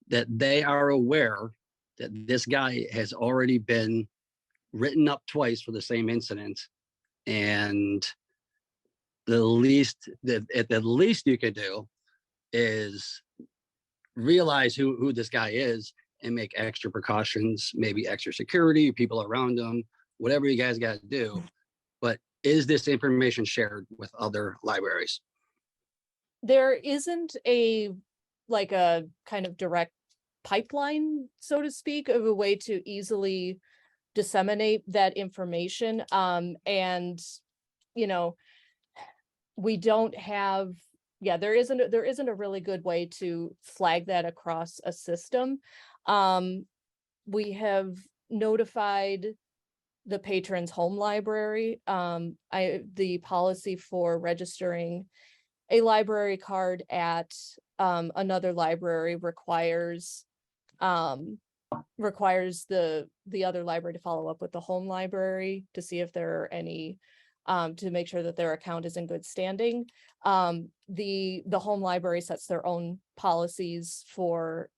that they are aware that this guy has already been written up twice for the same incident, and the least you could do is realize who this guy is and make extra precautions, maybe extra security, people around him, whatever you guys got to do. But is this information shared with other libraries? There isn't a kind of direct pipeline, so to speak, of a way to easily disseminate that information. And we don't have, there isn't a really good way to flag that across a system. We have notified the patron's home library. The policy for registering a library card at another library requires the other library to follow up with the home library to see if there are any, to make sure that their account is in good standing. The home library sets their own policies for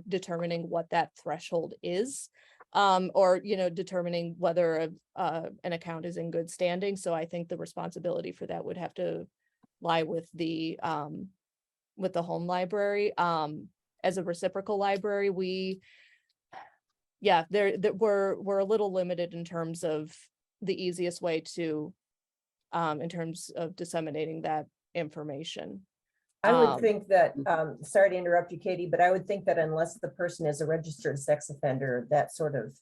determining what that threshold is, or determining whether an account is in good standing. So I think the responsibility for that would have to lie with the home library. As a reciprocal library, we're a little limited in terms of the easiest way to in terms of disseminating that information. I would think that, sorry to interrupt you, Katie, but I would think that unless the person is a registered sex offender, that sort of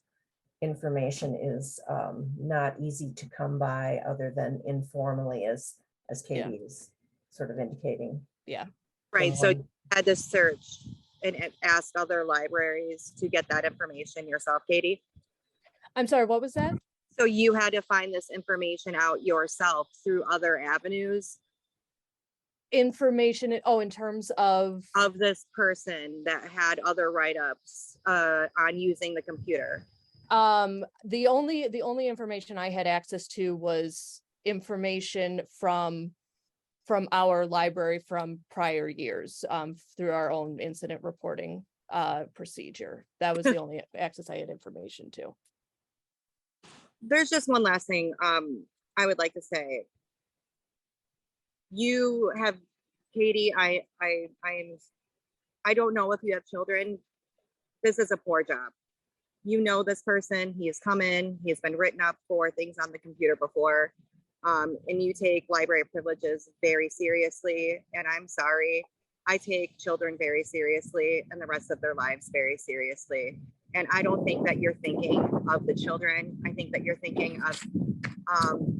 information is not easy to come by other than informally, as Katie is sort of indicating. Yeah. Right, so you had to search and ask other libraries to get that information yourself, Katie? I'm sorry, what was that? So you had to find this information out yourself through other avenues? Information, in terms of this person that had other write-ups on using the computer? The only information I had access to was information from our library from prior years, through our own incident reporting procedure. That was the only access I had information to. There's just one last thing I would like to say. You have, Katie, I don't know if you have children. This is a poor job. You know this person, he has come in, he has been written up for things on the computer before. And you take library privileges very seriously. And I'm sorry, I take children very seriously and the rest of their lives very seriously. And I don't think that you're thinking of the children. I think that you're thinking of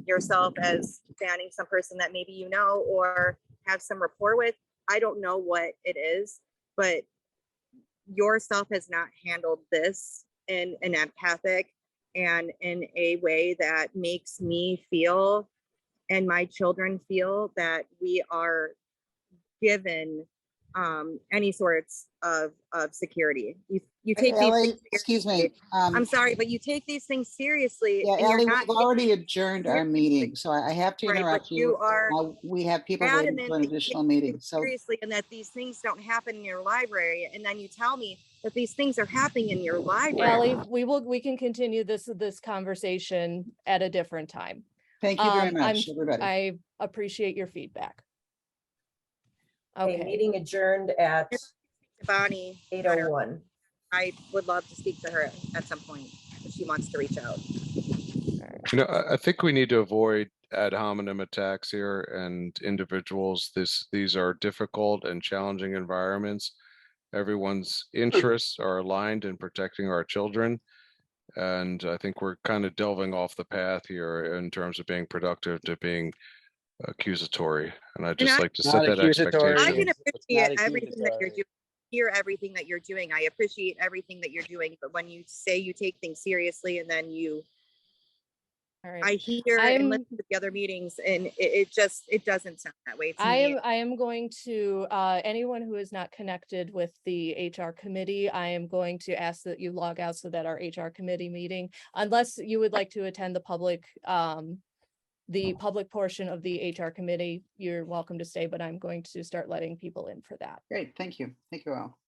yourself as banning some person that maybe you know or have some rapport with. I don't know what it is, but yourself has not handled this in an empathic and in a way that makes me feel and my children feel that we are given any sorts of security. You take these Ellie, things excuse me. seriously. I'm sorry, but you take these things seriously. Yeah, and you're Ellie, not we've already adjourned our meeting, so I have to Right, but interrupt you you. are We have people waiting adamant for an that you additional take meeting, things so seriously and that these things don't happen in your library, and then you tell me that these things are happening in your library. Ally, we can continue this conversation at a different time. thank you very I'm, much, everybody. I appreciate your feedback. Okay, Okay, meeting adjourned at Bonnie, 8:01. I would love to speak to her at some point if she wants to reach out. You know, I think we need to avoid ad hominem attacks here and individuals. These are difficult and challenging environments. Everyone's interests are aligned in protecting our children. And I think we're kind of delving off the path here in terms of being productive to being accusatory. And I'd just like to set that expectation. I can It's appreciate not everything that you're accusatory. doing, hear everything that you're doing. I appreciate everything that you're doing, but when you say you take things seriously and then you, all right. I hear and listen to the other meetings and it doesn't sound that way to me. I am going to, anyone who is not connected with the HR committee, I am going to ask that you log out so that our HR committee meeting, unless you would like to attend the public portion of the HR committee, you're welcome to stay, but I'm going to start letting people in for that. Great, thank you. Thank you all.